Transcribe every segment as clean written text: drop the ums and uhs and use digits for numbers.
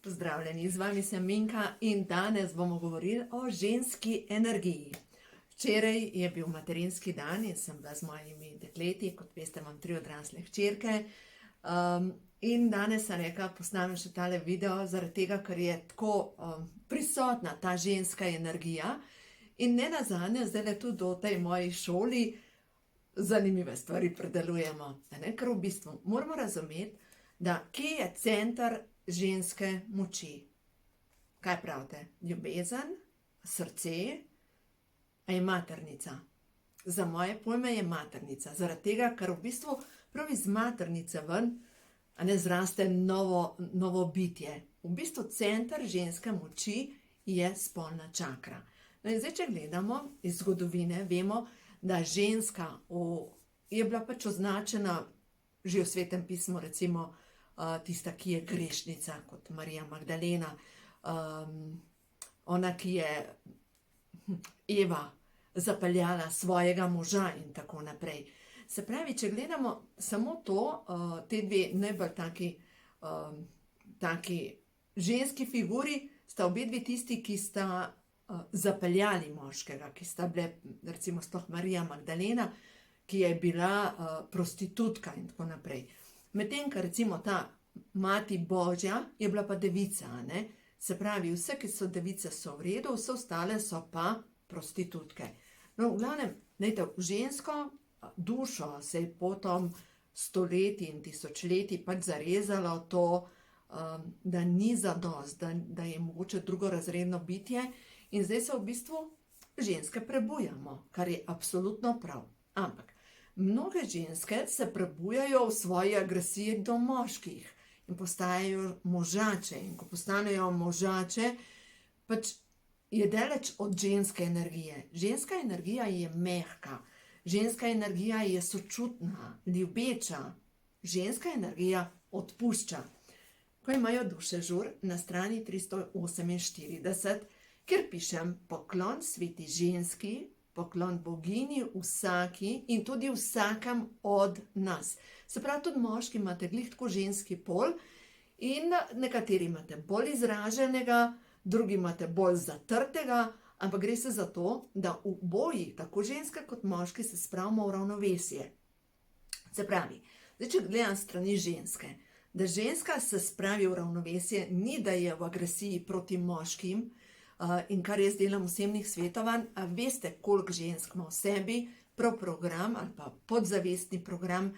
Pozdravljeni, z vami sem Minka in danes bomo govorili o ženski energiji. Včeraj je bil materinski dan in sem bila z mojimi dekleti, kot veste, imam 3 odrasle hčerke. In danes sem rekla, posnamem še tale video, zaradi tega, ker je tako prisotna ta ženska energija. In ne nazadnje, zdaj tudi v tej moji šoli zanimive stvari predelujemo. Ker v bistvu moramo razumeti, da kje je center ženske moči. Kaj pravite? Ljubezen, srce, a je maternica. Za moje pojme je maternica. Zaradi tega, ker v bistvu prav iz maternice ven zraste novo bitje. V bistvu center ženske moči je spolna čakra. No in zdaj, če gledamo iz zgodovine, vemo, da ženska je bila pač označena že v Svetem pismu, recimo tista, ki je grešnica, kot Marija Magdalena, ona, ki je Eva zapeljala svojega moža in tako naprej. Se pravi, če gledamo samo to, te dve najbolj taki ženski figuri, sta obe dve tisti, ki sta zapeljali moškega, ki sta bile, recimo sploh Marija Magdalena, ki je bila prostitutka in tako naprej. Medtem, ker recimo ta mati Božja je bila pa devica, ne? Se pravi, vse, ki so device, so v redu, vse ostale so pa prostitutke. No, v glavnem, v žensko dušo se je potom stoletji in tisočletji pač zarezalo to, da ni zadost, da je mogoče drugorazredno bitje in zdaj se v bistvu ženske prebujamo, kar je absolutno prav. Ampak mnoge ženske se prebujajo v svoji agresiji do moških in postajajo možače. In ko postanejo možače, pač je daleč od ženske energije. Ženska energija je mehka, ženska energija je sočutna, ljubeča, ženska energija odpušča. Ko imajo duše žur na strani 348, kjer pišem poklon sveti ženski, poklon boginji vsaki in tudi vsakem od nas. Se pravi, tudi moški imate glih tako ženski pol in nekateri imate bolj izraženega, drugi imate bolj zatrtega, ampak gre se za to, da v oboji, tako ženske kot moški, se spravimo v ravnovesje. Se pravi, zdaj, če gledam strani ženske, da ženska se spravi v ravnovesje, ni da je v agresiji proti moškim, in kar jaz delam osebnih svetovanj, a veste, koliko žensk ima v sebi prav program ali pa podzavestni program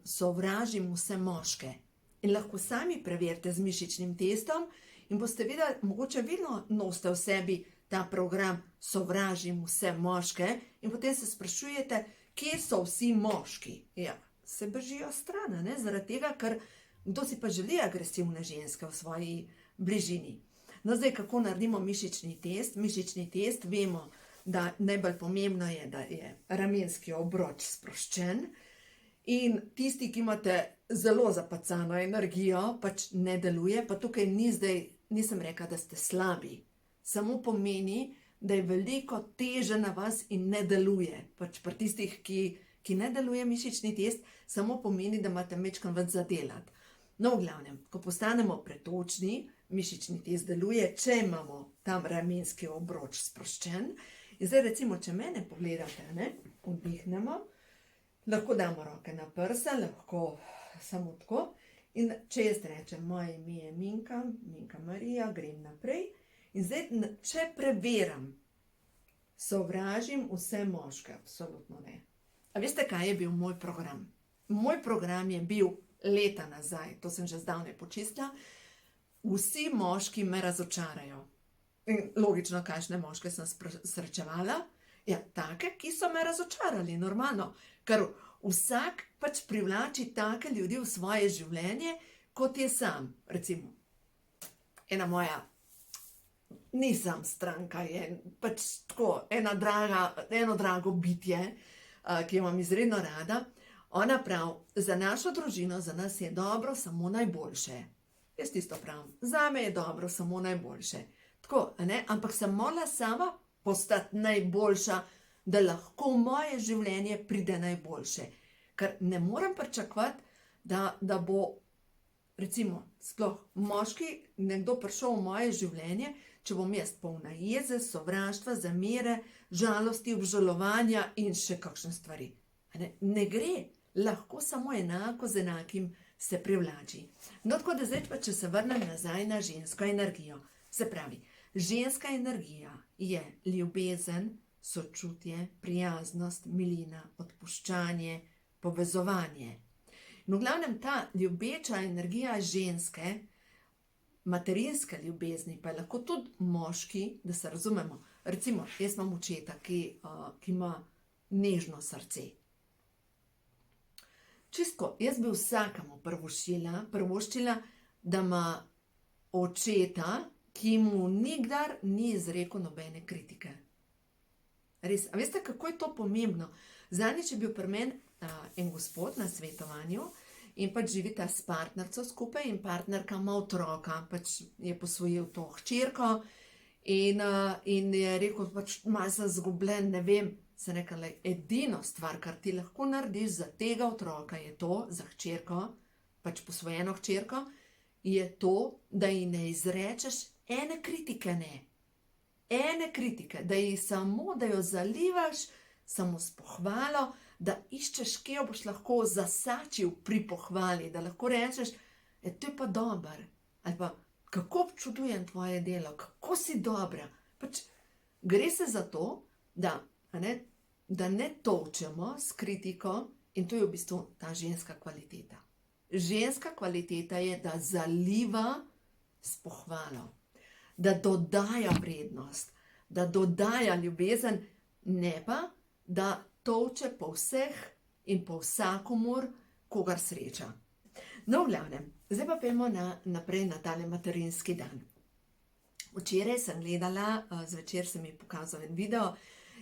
sovražim vse moške. In lahko sami preverite z mišičnim testom in boste videli, mogoče vidno nosite v sebi ta program sovražim vse moške in potem se sprašujete, kje so vsi moški. Ja, se bežijo stran, ne? Zaradi tega, ker kdo si pa želi agresivne ženske v svoji bližini. No zdaj, kako naredimo mišični test? Mišični test vemo, da najbolj pomembno je, da je ramenski obroč sproščen in tisti, ki imate zelo zapacano energijo, pač ne deluje, pa tukaj nisem rekla, da ste slabi. Samo pomeni, da je veliko teže na vas in ne deluje. Pač pri tistih, ki ne deluje mišični test, samo pomeni, da imate majčkeno več za delati. No, v glavnem, ko postanemo pretočni, mišični test deluje, če imamo tam ramenski obroč sproščen. In zdaj recimo, če mene pogledate, vdihnemo, lahko damo roke na prsa, lahko samo tako. In če jaz rečem, moje ime je Minka, Minka Marija, grem naprej. In zdaj, če preveram, sovražim vse moške, absolutno ne. A veste, kaj je bil moj program? Moj program je bil leta nazaj, to sem že zdavnaj počistila, vsi moški me razočarajo. In logično, kakšne moške sem srečevala? Ja, take, ki so me razočarali, normalno. Ker vsak pač privlači take ljudi v svoje življenje, kot je sam. Recimo, ena moja, nisem stranka, je pač tako, eno drago bitje, ki jo imam izredno rada. Ona pravi, za našo družino, za nas je dobro samo najboljše. Jaz tisto pravim, zame je dobro samo najboljše. Tako, ampak sem morala sama postati najboljša, da lahko v moje življenje pride najboljše. Ker ne morem pričakovati, da bo recimo sploh moški, nekdo prišel v moje življenje, če bom jaz polna jeze, sovraštva, zamere, žalosti, obžalovanja in še kakšne stvari. Ne gre, lahko samo enako z enakim se privlači. No, tako da zdaj pa, če se vrnem nazaj na žensko energijo. Se pravi, ženska energija je ljubezen, sočutje, prijaznost, milina, odpuščanje, povezovanje. No, v glavnem ta ljubeča energija ženske, materinske ljubezni, pa je lahko tudi moški, da se razumemo. Recimo, jaz imam očeta, ki ima nežno srce. Čisto, jaz bi vsakemu prvoščila, da ima očeta, ki mu nikdar ni izrekel nobene kritike. Res, a veste, kako je to pomembno? Zadnjič je bil pri meni en gospod na svetovanju in pač živita s partnerco skupaj in partnerka ima otroka, pač je posvojil to hčerko in je rekel, pač malo sem zgubljen, ne vem, sem rekla, edino stvar, kar ti lahko narediš za tega otroka je to, za hčerko, pač posvojeno hčerko, je to, da ji ne izrečeš ene kritike, ene kritike, da ji samo, da jo zalivaš samo s pohvalo, da iščeš, kje jo boš lahko zasačil pri pohvali, da lahko rečeš, to je pa dober, ali pa kako občudujem tvoje delo, kako si dobra. Pač gre se za to, da ne tolčemo s kritiko in to je v bistvu ta ženska kvaliteta. Ženska kvaliteta je, da zaliva s pohvalo, da dodaja vrednost, da dodaja ljubezen, ne pa, da tolče po vseh in po vsakomur, kogar sreča. No, v glavnem, zdaj pa pojmo naprej na tale materinski dan. Včeraj sem gledala, zvečer se mi je pokazal en video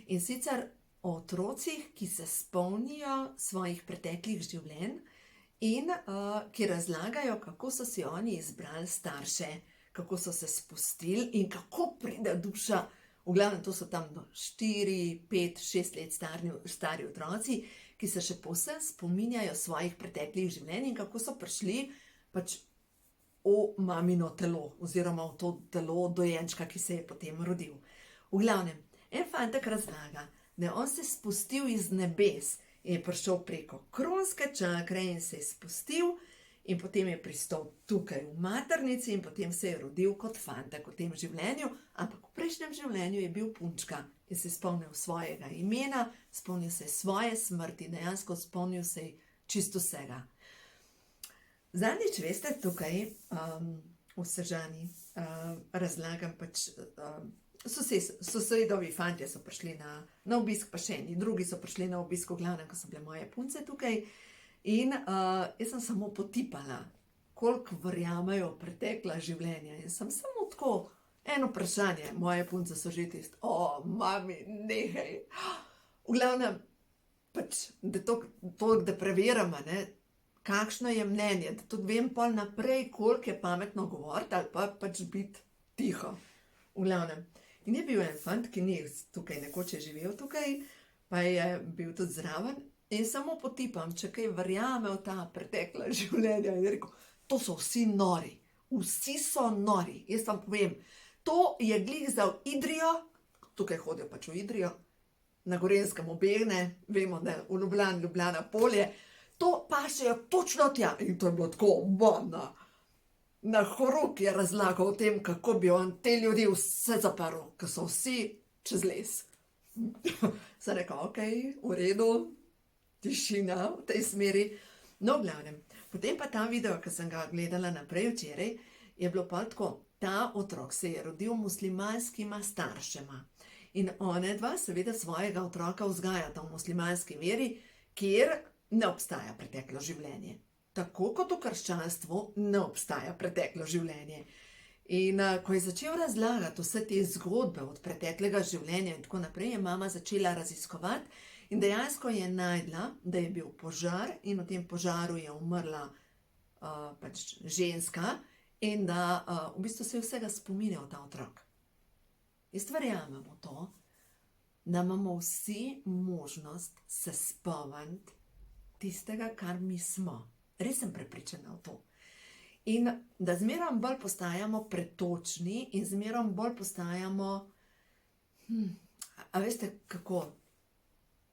in sicer o otrocih, ki se spomnijo svojih preteklih življenj in ki razlagajo, kako so si oni izbrali starše, kako so se spustili in kako pride duša. V glavnem, to so tam 4, 5, 6 let stari otroci, ki se še povsem spominjajo svojih preteklih življenj in kako so prišli pač v mamino telo oziroma v to telo dojenčka, ki se je potem rodil. V glavnem, en fantek razlaga, da on se je spustil iz nebes in je prišel preko kronske čakre in se je spustil in potem je pristal tukaj v maternici in potem se je rodil kot fantek v tem življenju, ampak v prejšnjem življenju je bil punčka in se je spomnil svojega imena, spomnil se je svoje smrti, dejansko spomnil se je čisto vsega. Zadnjič, veste, tukaj v Sežani razlagam pač, sosedovi fantje so prišli na obisk, pa še eni drugi so prišli na obisk, v glavnem, ko so bile moje punce tukaj. In jaz sem samo potipala, koliko verjamejo pretekla življenja. In sem samo tako, eno vprašanje, moje punce so že tisto, mami, nehaj. V glavnem, pač, da preverjamo, kakšno je mnenje, da tudi vem pol naprej, koliko je pametno govoriti ali pa pač biti tiho. V glavnem. In je bil en fant, ki ni tukaj, nekoč je živel tukaj, pa je bil tudi zraven. In samo potipam, če kaj verjame v ta pretekla življenja. In je rekel, to so vsi nori. Vsi so nori. Jaz vam povem, to je glih za Idrijo, tukaj hodijo pač v Idrijo, na Gorenjskem obegne, vemo, da v Ljubljana polje, to pašejo točno tja. In to je bilo tako, na horuk je razlagal o tem, kako bi on te ljudi vse zaprl, ker so vsi čez les. Sem rekel, okej, v redu, tišina v tej smeri. No, v glavnem, potem pa ta video, ki sem ga gledala naprej včeraj, je bilo pa tako, ta otrok se je rodil muslimanskima staršema. In onedva seveda svojega otroka vzgajata v muslimanski veri, kjer ne obstaja preteklo življenje. Tako kot v krščanstvu ne obstaja preteklo življenje. In ko je začel razlagati vse te zgodbe od preteklega življenja in tako naprej, je mama začela raziskovati in dejansko je najdla, da je bil požar in v tem požaru je umrla pač ženska in da v bistvu se je vsega spominjal ta otrok. Jaz verjamem v to, da imamo vsi možnost se spomniti tistega, kar mi smo. Res sem prepričana v to. In da zmeraj bolj postajamo pretočni in zmeraj bolj postajamo, a veste kako,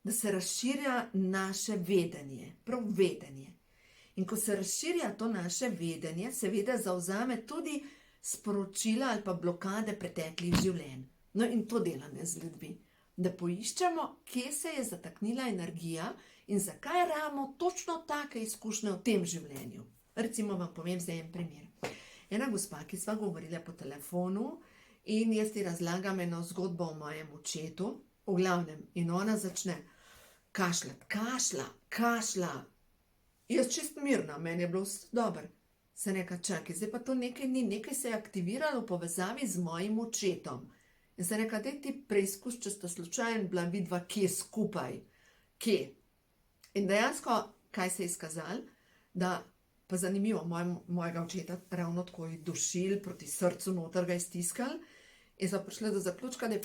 da se razširja naše vedenje, prav vedenje. In ko se razširja to naše vedenje, seveda zavzame tudi sporočila ali pa blokade preteklih življenj. No in to delam jaz z ljudmi, da poiščemo, kje se je zataknila energija in zakaj rabimo točno take izkušnje v tem življenju. Recimo vam povem zdaj en primer. Ena gospa, ki sva govorila po telefonu in jaz ti razlagam eno zgodbo o mojem očetu, v glavnem, in ona začne kašlja. Jaz čist mirna, meni je bilo vse dobro. Se neka čakaj, zdaj pa to nekaj ni, nekaj se je aktiviralo v povezavi z mojim očetom. In se neka, daj ti preizkus, če sta slučajno bila vidva kje skupaj. Kje? In dejansko, kaj se je izkazalo, da pa zanimivo, mojega očeta ravno tako je dušil, proti srcu noter ga je stiskal in so prišli do zaključka, da je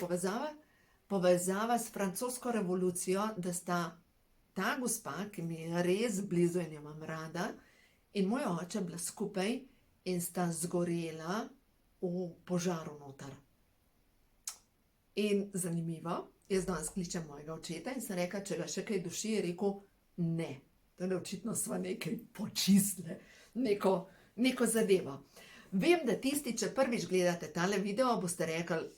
povezava s francosko revolucijo, da sta ta gospa, ki mi je res blizu in jo imam rada, in moj oče bila skupaj in sta zgorela v požaru noter. In zanimivo, jaz danes kličem mojega očeta in sem rekla, če ga še kaj duši, je rekel ne. Torej očitno sva nekaj počistile, neko zadevo. Vem, da tisti, če prvič gledate tale video, boste rekli,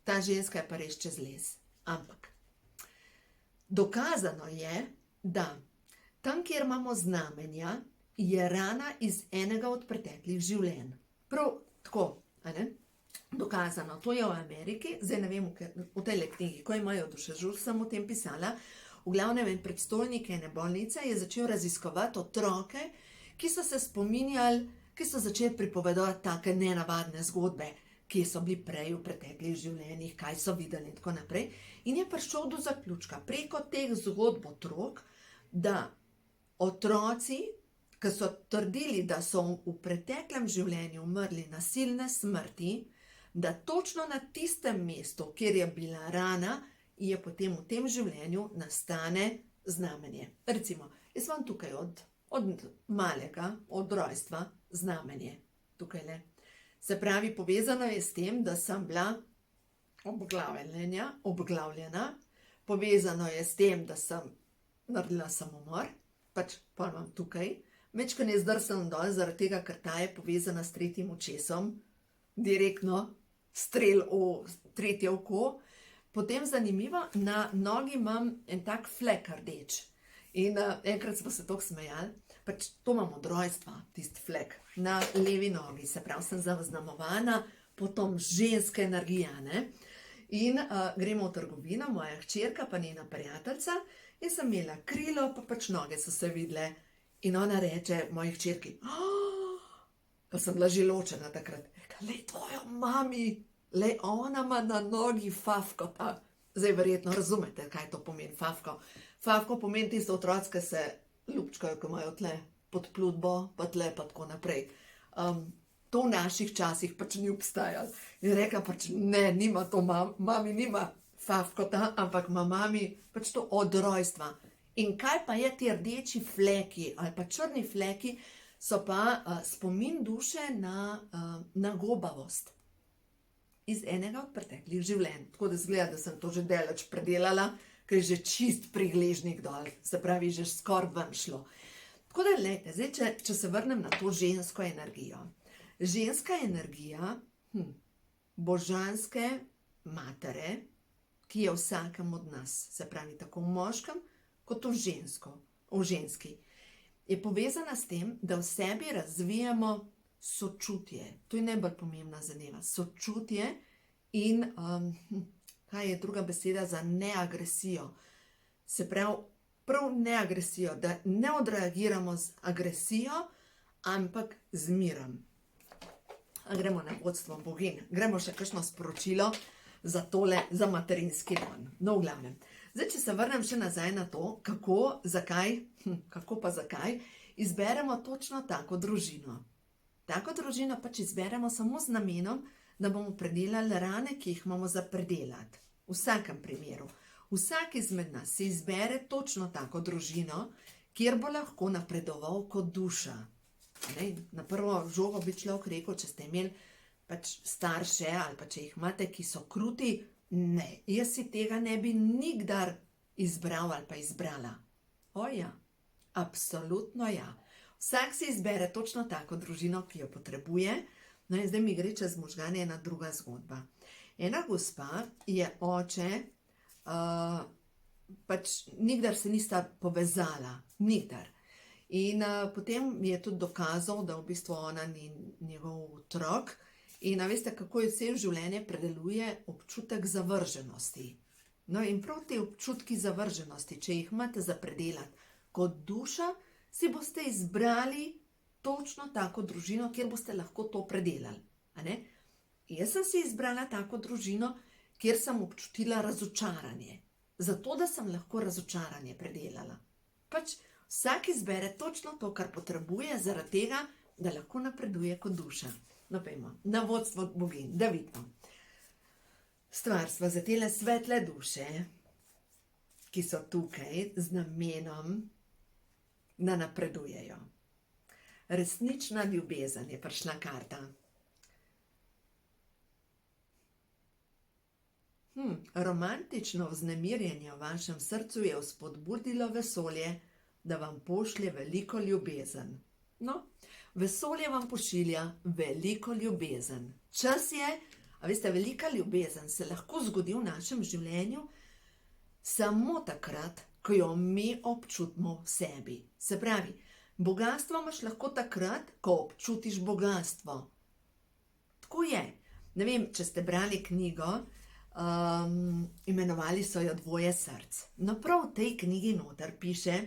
ta ženska je pa res čez les. Ampak dokazano je, da tam, kjer imamo znamenja, je rana iz enega od preteklih življenj. Prav tako, a ne? Dokazano, to je v Ameriki, zdaj ne vem, v tej knjigi, ko imajo dušežur, sem o tem pisala. V glavnem en predstojnik ene bolnice je začel raziskovati otroke, ki so se spominjali, ki so začeli pripovedovati take nenavadne zgodbe, ki so bili prej v preteklih življenjih, kaj so videli in tako naprej. In je prišel do zaključka preko teh zgodb otrok, da otroci, ki so trdili, da so v preteklem življenju umrli nasilne smrti, da točno na tistem mestu, kjer je bila rana, je potem v tem življenju nastane znamenje. Recimo, jaz vam tukaj od malega, od rojstva, znamenje. Tukaj le. Se pravi, povezano je s tem, da sem bila obglavljena, povezano je s tem, da sem naredila samomor, pač pa imam tukaj, mečkaj ne zdrsem dol, zaradi tega, ker ta je povezana s tretjim očesom, direktno strel v tretje oko. Potem zanimivo, na nogi imam en tak flek rdeč. In enkrat smo se toliko smejali, pač to imam od rojstva, tisti flek, na levi nogi, se pravi, sem zaznamovana potom ženske energije, ne. In gremo v trgovino, moja hčerka pa njena prijateljica, in sem imela krilo, pa pač noge so se videle. In ona reče moji hčerki, pa sem bila že ločena takrat, lej tvojo mami, lej, ona ima na nogi fafkota. Zdaj verjetno razumete, kaj to pomeni fafko. Fafko pomeni tisto otroci, ki se ljubčkajo, ki imajo tle pod plutbo, pa tle pa tako naprej. To v naših časih pač ni obstajalo. In rekla pač, ne, nima to, mami nima fafkota, ampak ima mami pač to od rojstva. In kaj pa je ti rdeči fleki ali pa črni fleki, so pa spomin duše na gobavost. Iz enega od preteklih življenj. Tako da zgleda, da sem to že daleč predelala, ker je že čist prigležnik dol, se pravi, že skoraj ven šlo. Tako da, glejte, zdaj, če se vrnem na to žensko energijo. Ženska energija božanske matere, ki je v vsakem od nas, se pravi, tako v moškem, kot v ženski, je povezana s tem, da v sebi razvijamo sočutje. To je najbolj pomembna zadeva. Sočutje in, kaj je druga beseda za neagresijo? Se pravi, prav neagresijo, da ne odreagiramo z agresijo, ampak z mirom. Gremo na vodstvo boginj. Gremo še kakšno sporočilo za tole, za materinski dan. No, v glavnem. Zdaj, če se vrnem še nazaj na to, kako pa zakaj izberemo točno tako družino. Tako družino pač izberemo samo z namenom, da bomo predelali rane, ki jih imamo za predelati. V vsakem primeru. Vsak izmed nas si izbere točno tako družino, kjer bo lahko napredoval kot duša. Na prvo žogo bi človek rekel, če ste imeli pač starše ali pa če jih imate, ki so kruti, ne, jaz si tega ne bi nikdar izbral ali pa izbrala. O ja, absolutno ja. Vsak si izbere točno tako družino, ki jo potrebuje. No in zdaj mi gre čez možgane ena druga zgodba. Ena gospa je oče, pač nikdar se nista povezala, nikdar. In potem mi je tudi dokazal, da v bistvu ona ni njegov otrok. In veste, kako je vse življenje predeluje občutek zavrženosti. No in prav te občutki zavrženosti, če jih imate za predelati kot duša, si boste izbrali točno tako družino, kjer boste lahko to predelali. Jaz sem si izbrala tako družino, kjer sem občutila razočaranje. Zato, da sem lahko razočaranje predelala. Pač vsak izbere točno to, kar potrebuje, zaradi tega, da lahko napreduje kot duša. No, pojmo, na vodstvo bogin, da vidimo. Stvarstva za tele svetle duše, ki so tukaj z namenom, da napredujejo. Resnična ljubezen je prišla karta. Romantično vznemirjenje v vašem srcu je vzpodbudilo vesolje, da vam pošlje veliko ljubezen. No, vesolje vam pošilja veliko ljubezen. Čas je, a veste, velika ljubezen se lahko zgodi v našem življenju samo takrat, ko jo mi občutimo v sebi. Se pravi, bogastvo imaš lahko takrat, ko občutiš bogastvo. Tako je. Ne vem, če ste brali knjigo, imenovali so jo Dvoje src. No, prav v tej knjigi noter piše,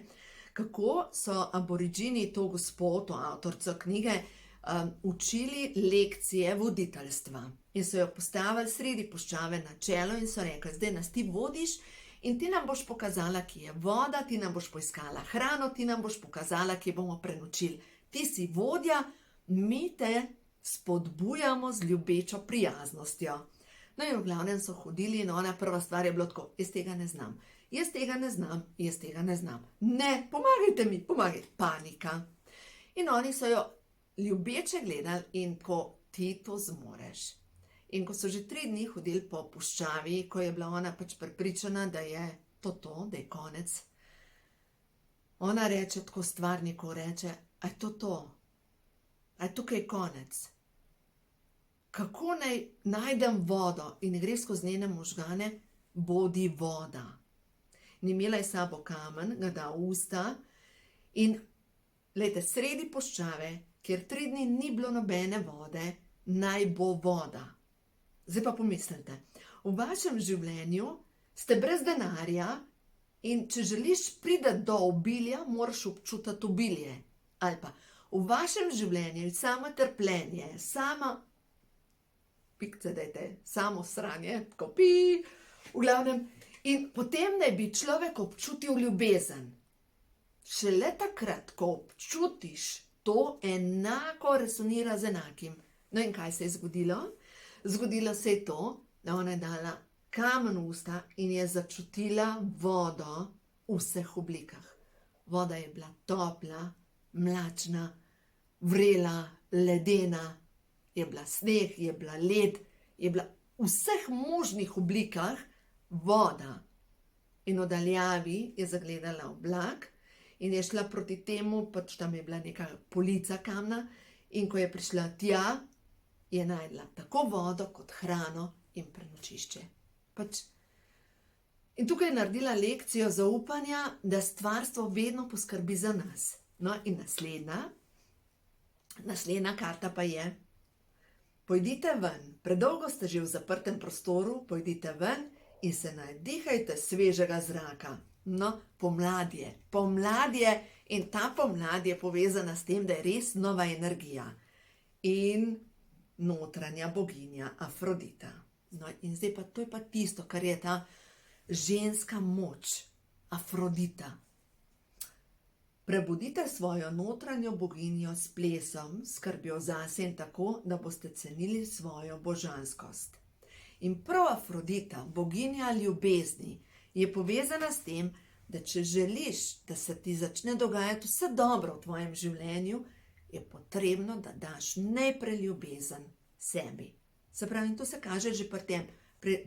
kako so aboriđini to gospo, to avtorico knjige, učili lekcije voditeljstva. In so jo postavili sredi puščave na čelo in so rekli, zdaj nas ti vodiš in ti nam boš pokazala, kje je voda, ti nam boš poiskala hrano, ti nam boš pokazala, kje bomo prenočili. Ti si vodja, mi te spodbujamo z ljubečo prijaznostjo. No in v glavnem so hodili in ona prva stvar je bilo tako, jaz tega ne znam. Jaz tega ne znam, jaz tega ne znam. Ne, pomagajte mi, pomagajte. Panika. In oni so jo ljubeče gledali in ko ti to zmoreš. In ko so že 3 dni hodili po puščavi, ko je bila ona pač prepričana, da je to, da je konec, ona reče tako stvarniku, reče, a je to? A je tukaj konec? Kako naj najdem vodo? In gre skozi njene možgane, bodi voda. In imela je sabo kamen, ga da v usta in glejte, sredi puščave, kjer 3 dni ni bilo nobene vode, naj bo voda. Zdaj pa pomislite, v vašem življenju ste brez denarja in če želiš priti do obilja, moraš občutiti obilje. Ali pa v vašem življenju je samo trpljenje, pikce dajte, samo sranje, tako v glavnem. In potem naj bi človek občutil ljubezen. Šele takrat, ko občutiš, to enako resonira z enakim. No in kaj se je zgodilo? Zgodilo se je to, da ona je dala kamen v usta in je začutila vodo v vseh oblikah. Voda je bila topla, mlačna, vrela, ledena, je bila sneg, je bila led, je bila v vseh možnih oblikah voda. In v daljavi je zagledala oblak in je šla proti temu, pač tam je bila neka polica kamna, in ko je prišla tja, je najdla tako vodo kot hrano in prenočišče. In tukaj je naredila lekcijo zaupanja, da stvarstvo vedno poskrbi za nas. No in naslednja karta pa je, pojdite ven, predolgo ste že v zaprtem prostoru, pojdite ven in se nadihajte svežega zraka. No, pomlad je in ta pomlad je povezana s tem, da je res nova energija in notranja boginja Afrodita. No in zdaj pa to je pa tisto, kar je ta ženska moč, Afrodita. Prebudite svojo notranjo boginjo s plesom, skrbjo zase in tako, da boste cenili svojo božanskost. In prav Afrodita, boginja ljubezni, je povezana s tem, da če želiš, da se ti začne dogajati vse dobro v tvojem življenju, je potrebno, da daš najprej ljubezen sebi. Se pravi, in to se kaže že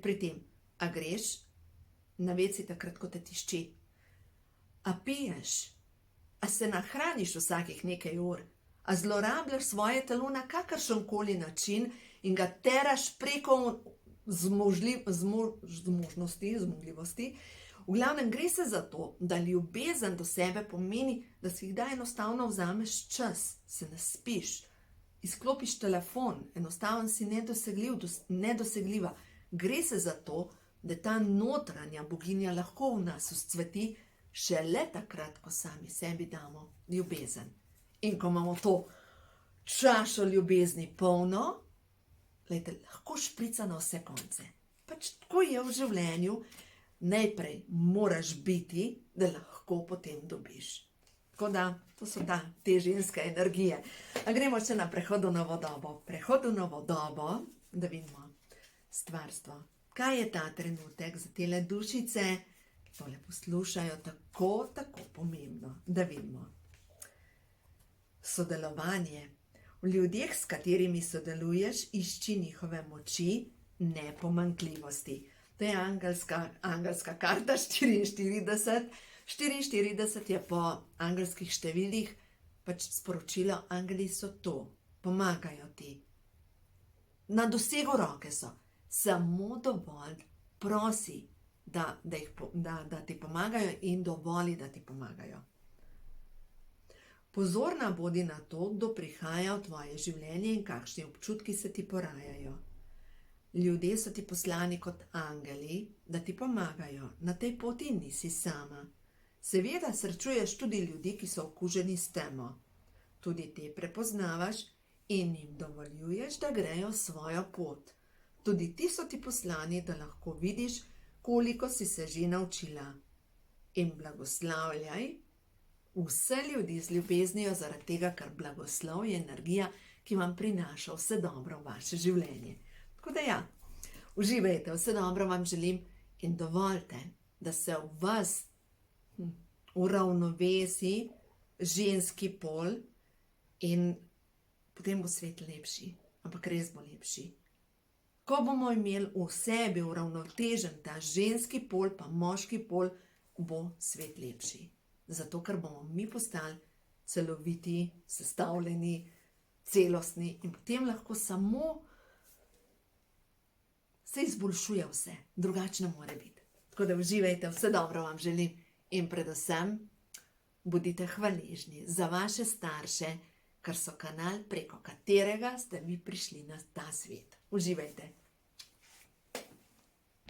pri tem, a greš na WC takrat, ko te tišči, a piješ, a se nahraniš vsakih nekaj ur, a zlorabljaš svoje telo na kakršenkoli način in ga teraš preko zmogljivosti. V glavnem gre se za to, da ljubezen do sebe pomeni, da si kdaj enostavno vzameš čas, se naspiš, izklopiš telefon, enostavno si nedosegljiva. Gre se za to, da ta notranja boginja lahko v nas vzcveti šele takrat, ko sami sebi damo ljubezen. In ko imamo to čašo ljubezni polno, lahko šprica na vse konce. Pač tako je v življenju, najprej moraš biti, da lahko potem dobiš. Tako da, to so te ženske energije. A gremo še na prehod v novo dobo. Prehod v novo dobo, da vidimo stvarstvo. Kaj je ta trenutek za tele dušice, ki tole poslušajo, tako pomembno, da vidimo. Sodelovanje. V ljudeh, s katerimi sodeluješ, išči njihove moči, ne pomanjkljivosti. To je angelska karta 44. 44 je po angelskih številih pač sporočilo, angeli so to, pomagajo ti. Na dosegu roke so. Samo dovolj prosi, da ti pomagajo in dovoli, da ti pomagajo. Pozorna bodi na to, kdo prihaja v tvoje življenje in kakšni občutki se ti porajajo. Ljudje so ti poslani kot angeli, da ti pomagajo. Na tej poti nisi sama. Seveda srečuješ tudi ljudi, ki so okuženi s temo. Tudi te prepoznavaš in jim dovoljuješ, da grejo svojo pot. Tudi ti so ti poslani, da lahko vidiš, koliko si se že naučila. In blagoslavljaj vse ljudi z ljubeznijo, zaradi tega, ker blagoslov je energija, ki vam prinaša vse dobro v vaše življenje. Tako da ja, uživajte, vse dobro vam želim in dovolite, da se v vas uravnovesi ženski pol in potem bo svet lepši, ampak res bo lepši. Ko bomo imeli v sebi uravnotežen ta ženski pol pa moški pol, bo svet lepši. Zato, ker bomo mi postali celoviti, sestavljeni, celostni in potem lahko samo se izboljšuje vse, drugače ne more biti. Tako da uživajte, vse dobro vam želim in predvsem bodite hvaležni za vaše starše, ker so kanal, preko katerega ste vi prišli na ta svet. Uživajte.